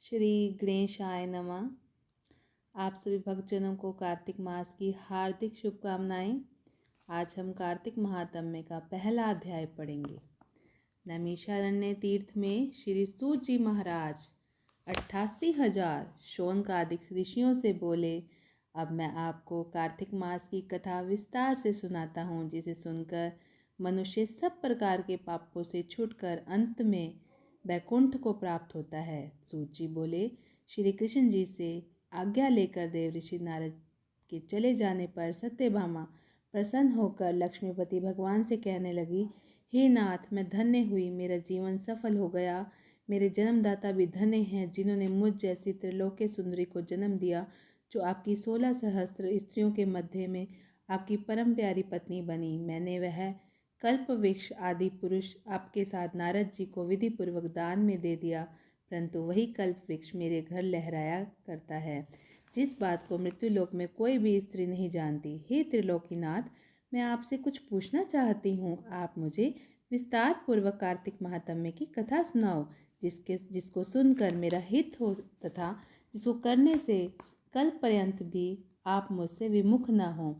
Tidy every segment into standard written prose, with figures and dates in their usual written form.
श्री गणेशाय नमः। आप सभी भक्तजनों को कार्तिक मास की हार्दिक शुभकामनाएं। आज हम कार्तिक महात्म्य का पहला अध्याय पढ़ेंगे। नैमिषारण्य तीर्थ में श्री सूत जी महाराज 88,000 शौनकादिक ऋषियों से बोले, अब मैं आपको कार्तिक मास की कथा विस्तार से सुनाता हूँ, जिसे सुनकर मनुष्य सब प्रकार के पापों से छूटकर अंत में वैकुंठ को प्राप्त होता है। सूत जी बोले, श्री कृष्ण जी से आज्ञा लेकर देव ऋषि नारद के चले जाने पर सत्यभामा प्रसन्न होकर लक्ष्मीपति भगवान से कहने लगी, हे नाथ, मैं धन्य हुई, मेरा जीवन सफल हो गया। मेरे जन्मदाता भी धन्य हैं, जिन्होंने मुझ जैसी त्रिलोक्य सुंदरी को जन्म दिया, जो आपकी 16 सहस्त्र स्त्रियों के मध्य में आपकी परम प्यारी पत्नी बनी। मैंने वह कल्प वृक्ष आदि पुरुष आपके साथ नारद जी को विधि पूर्वक दान में दे दिया, परंतु वही कल्प वृक्ष मेरे घर लहराया करता है, जिस बात को मृत्युलोक में कोई भी स्त्री नहीं जानती। हे त्रिलोकीनाथ, मैं आपसे कुछ पूछना चाहती हूँ। आप मुझे विस्तार पूर्वक कार्तिक महात्म्य की कथा सुनाओ, जिसको सुनकर मेरा हित हो तथा जिसको करने से कल पर्यंत भी आप मुझसे विमुख न हो।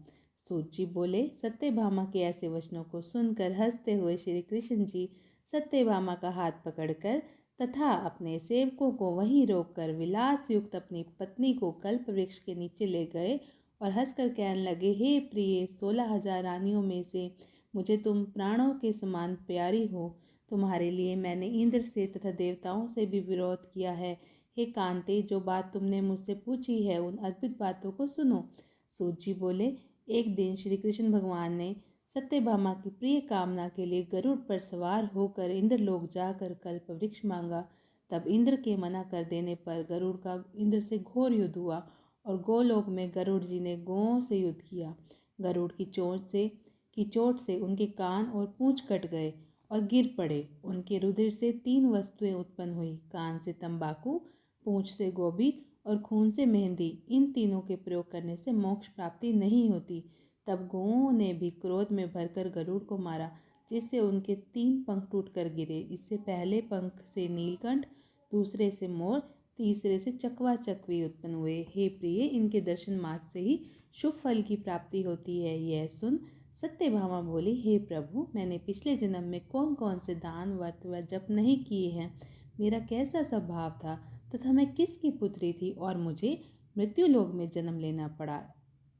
सूत जी बोले, सत्यभामा के ऐसे वचनों को सुनकर हंसते हुए श्री कृष्ण जी सत्यभामा का हाथ पकड़कर तथा अपने सेवकों को वहीं रोककर विलास युक्त अपनी पत्नी को कल्प वृक्ष के नीचे ले गए और हंसकर कहने लगे, हे प्रिय, 16,000 रानियों में से मुझे तुम प्राणों के समान प्यारी हो। तुम्हारे लिए मैंने इंद्र से तथा देवताओं से भी विरोध किया है। हे कांते, जो बात तुमने मुझसे पूछी है, उन अद्भुत बातों को सुनो। सूत जी बोले, एक दिन श्री कृष्ण भगवान ने सत्यभामा की प्रिय कामना के लिए गरुड़ पर सवार होकर इंद्रलोक जाकर कल्प वृक्ष मांगा। तब इंद्र के मना कर देने पर गरुड़ का इंद्र से घोर युद्ध हुआ और गोलोक में गरुड़ जी ने गौओं से युद्ध किया। गरुड़ की चोट से उनके कान और पूंछ कट गए और गिर पड़े। उनके रुधिर से 3 वस्तुएं उत्पन्न हुई, कान से तंबाकू, पूंछ से गोभी और खून से मेहंदी। इन तीनों के प्रयोग करने से मोक्ष प्राप्ति नहीं होती। तब गौओं ने भी क्रोध में भरकर गरुड़ को मारा, जिससे उनके 3 पंख टूटकर गिरे। इससे पहले पंख से नीलकंठ, दूसरे से मोर, तीसरे से चकवा चकवी उत्पन्न हुए। हे प्रिय, इनके दर्शन मात्र से ही शुभ फल की प्राप्ति होती है। यह सुन सत्यभामा बोली, हे प्रभु, मैंने पिछले जन्म में कौन कौन से दान, व्रत व जप नहीं किए हैं, मेरा कैसा स्वभाव था तथा मैं किसकी पुत्री थी और मुझे मृत्युलोक में जन्म लेना पड़ा।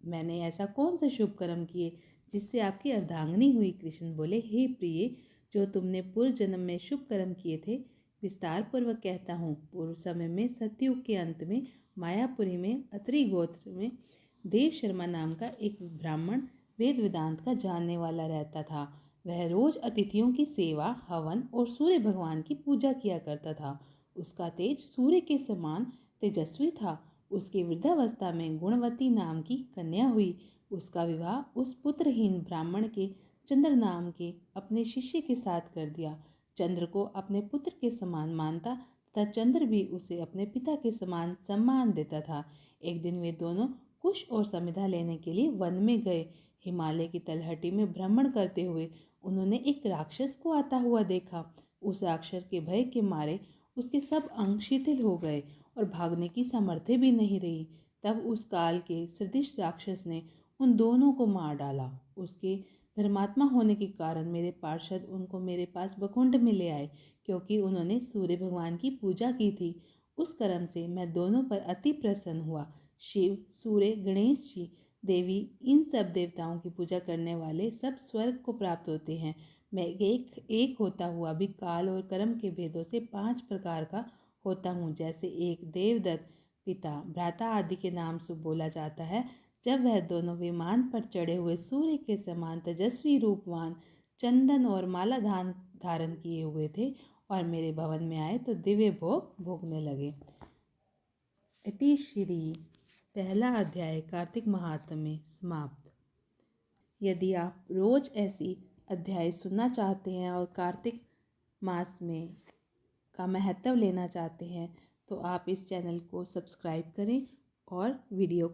मैंने ऐसा कौन सा शुभ कर्म किए जिससे आपकी अर्धांगिनी हुई। कृष्ण बोले, हे प्रिय, जो तुमने पूर्व जन्म में शुभ कर्म किए थे, विस्तार पूर्वक कहता हूँ। पूर्व समय में सतयुग के अंत में मायापुरी में अत्रि गोत्र में देव शर्मा नाम का एक ब्राह्मण वेद वेदांत का जानने वाला रहता था। वह रोज अतिथियों की सेवा, हवन और सूर्य भगवान की पूजा किया करता था। उसका तेज सूर्य के समान तेजस्वी था। उसकी वृद्धावस्था में गुणवती नाम की कन्या हुई। उसका विवाह उस पुत्रहीन ब्राह्मण के चंद्र नाम के अपने शिष्य के साथ कर दिया। चंद्र को अपने पुत्र के समान मानता तथा चंद्र भी उसे अपने पिता के समान सम्मान देता था। एक दिन वे दोनों कुश और समिधा लेने के लिए वन में गए। हिमालय की तलहटी में भ्रमण करते हुए उन्होंने एक राक्षस को आता हुआ देखा। उस राक्षस के भय के मारे उसके सब अंग शिथिल हो गए और भागने की सामर्थ्य भी नहीं रही। तब उस काल के सदृश राक्षस ने उन दोनों को मार डाला। उसके धर्मात्मा होने के कारण मेरे पार्षद उनको मेरे पास बकुंड में ले आए, क्योंकि उन्होंने सूर्य भगवान की पूजा की थी। उस कर्म से मैं दोनों पर अति प्रसन्न हुआ। शिव, सूर्य, गणेश जी, देवी, इन सब देवताओं की पूजा करने वाले सब स्वर्ग को प्राप्त होते हैं। मैं एक होता हुआ भी काल और कर्म के भेदों से 5 प्रकार का होता हूँ। जैसे एक देवदत्त, पिता, भ्राता आदि के नाम से बोला जाता है। जब वह दोनों विमान पर चढ़े हुए सूर्य के समान तेजस्वी रूपवान, चंदन और माला धारण किए हुए थे और मेरे भवन में आए तो दिव्य भोग भोगने लगे। इति श्री पहला अध्याय कार्तिक महात्म्य समाप्त। यदि आप रोज ऐसी अध्याय सुनना चाहते हैं और कार्तिक मास में का महत्व लेना चाहते हैं, तो आप इस चैनल को सब्सक्राइब करें और वीडियो